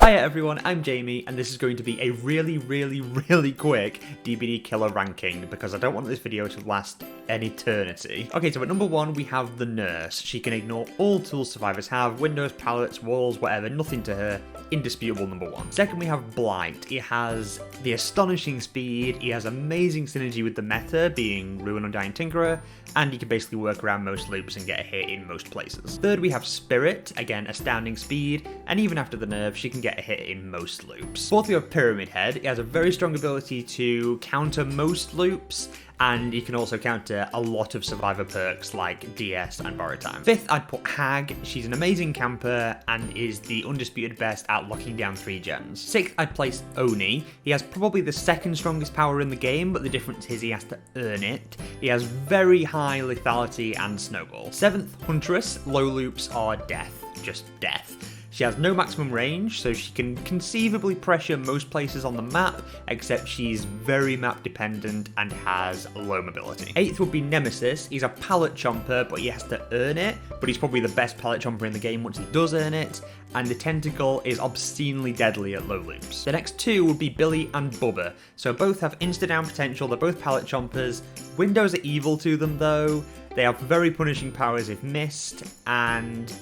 Hiya everyone, I'm Jamie, and this is going to be a really quick DBD killer ranking because I don't want this video to last an eternity. Okay, so at number 1 we have the Nurse. She can ignore all tools survivors have, windows, pallets, walls, whatever, nothing to her. Indisputable number 1. Second we have Blight. He has the astonishing speed, he has amazing synergy with the meta, being Ruin Undying Tinkerer, and he can basically work around most loops and get a hit in most places. Third we have Spirit, again astounding speed, and even after the nerf she can get a hit in most loops. Fourth we have Pyramid Head. He has a very strong ability to counter most loops, and he can also counter a lot of survivor perks like DS and Borrow Time. Fifth, I'd put Hag. She's an amazing camper and is the undisputed best at locking down 3 gems. Sixth, I'd place Oni. He has probably the second strongest power in the game, but the difference is he has to earn it. He has very high lethality and snowball. Seventh, Huntress. Low loops are death, just death. She has no maximum range, so she can conceivably pressure most places on the map, except she's very map dependent and has low mobility. Eighth would be Nemesis. He's a pallet chomper, but he has to earn it, but he's probably the best pallet chomper in the game once he does earn it, and the Tentacle is obscenely deadly at low loops. The next two would be Billy and Bubba. So both have insta-down potential, they're both pallet chompers. Windows are evil to them though, they have very punishing powers if missed, and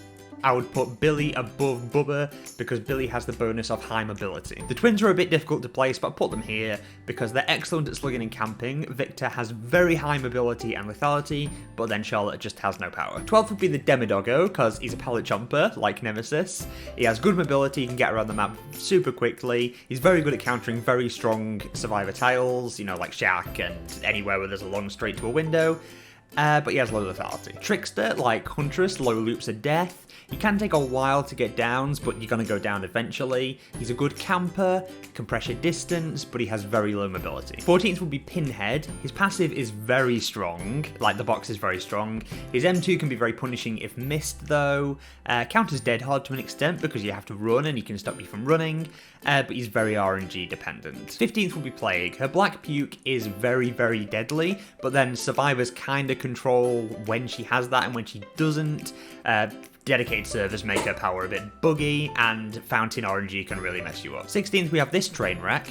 I would put Billy above Bubba because Billy has the bonus of high mobility. The twins are a bit difficult to place, but I put them here because they're excellent at slugging and camping. Victor has very high mobility and lethality, but then Charlotte just has no power. 12th would be the Demidoggo because he's a pallet chomper, like Nemesis. He has good mobility, he can get around the map super quickly. He's very good at countering very strong survivor tiles, you know, like Shack and anywhere where there's a long straight to a window. But he has low lethality. Trickster, like Huntress, low loops are death. He can take a while to get downs, but you're going to go down eventually. He's a good camper, can pressure distance, but he has very low mobility. 14th would be Pinhead. His passive is very strong, like the box is very strong. His M2 can be very punishing if missed though. Counters dead hard to an extent because you have to run and he can stop you from running, but he's very RNG dependent. 15th would be Plague. Her Black Puke is very deadly, but then survivors kind of control when she has that and when she doesn't. Dedicated servers make her power a bit buggy, and Fountain RNG can really mess you up. 16th, we have this Trainwreck.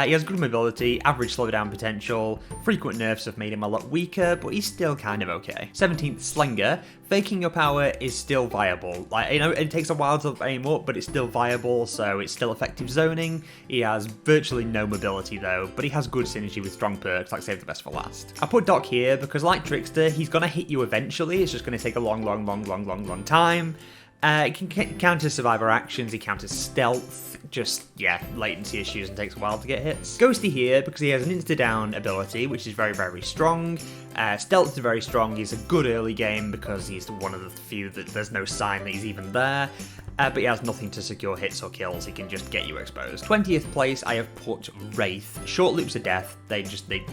He has good mobility, average slowdown potential, frequent nerfs have made him a lot weaker, but he's still kind of okay. 17th, Slinger. Faking your power is still viable. Like, you know, it takes a while to aim up, but it's still viable, so it's still effective zoning. He has virtually no mobility though, but he has good synergy with strong perks like Save the Best for Last. I put Doc here because like Trickster, he's gonna hit you eventually. It's just gonna take a long time. He can counter survivor actions, he counters stealth, just, yeah, latency issues and takes a while to get hits. Ghosty here because he has an insta-down ability, which is very strong. Stealth is very strong, he's a good early game because he's one of the few that there's no sign that he's even there. But he has nothing to secure hits or kills, he can just get you exposed. 20th place, I have put Wraith. Short loops are death, they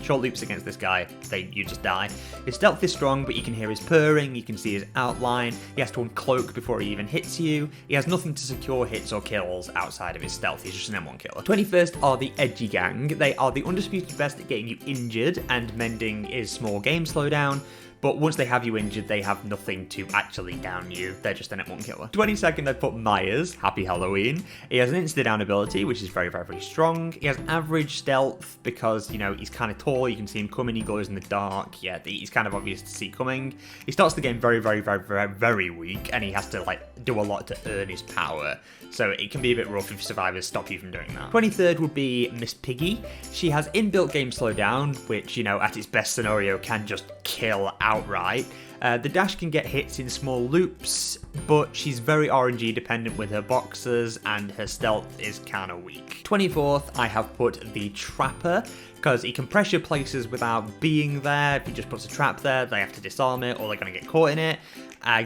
short loops against this guy, you just die. His stealth is strong, but you can hear his purring, you can see his outline, he has to uncloak before he even hits you, he has nothing to secure hits or kills outside of his stealth, he's just an M1 killer. 21st are the Edgy Gang. They are the undisputed best at getting you injured, and mending is small game slowdown. But once they have you injured, they have nothing to actually down you. They're just an M1 killer. 22nd, I put Myers. Happy Halloween. He has an insta-down ability, which is very strong. He has average stealth because, you know, he's kind of tall. You can see him coming. He glows in the dark. Yeah, he's kind of obvious to see coming. He starts the game very weak, and he has to, like, do a lot to earn his power. So it can be a bit rough if survivors stop you from doing that. 23rd would be Miss Piggy. She has inbuilt game slowdown, which, you know, at its best scenario can just kill outright. The dash can get hits in small loops, but she's very RNG dependent with her boxers, and her stealth is kind of weak. 24th, I have put the Trapper, because he can pressure places without being there. If he just puts a trap there, they have to disarm it, or they're going to get caught in it.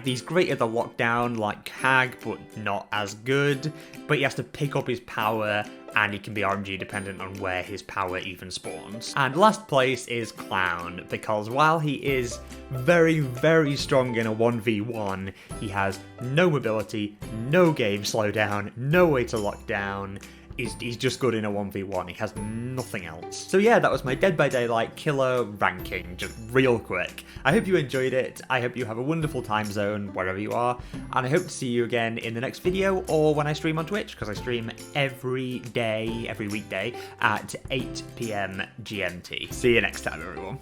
He's great at the lockdown, like Hag, but not as good. But he has to pick up his power, and he can be RNG dependent on where his power even spawns. And last place is Clown, because while he is very strong in a 1v1, he has no mobility, no game slowdown, no way to lock down. he's just good in a 1v1. He has nothing else. So yeah, that was my Dead by Daylight killer ranking, just real quick. I hope you enjoyed it. I hope you have a wonderful time zone wherever you are, and I hope to see you again in the next video or when I stream on Twitch, because I stream every day, every weekday at 8 PM GMT. See you next time, everyone.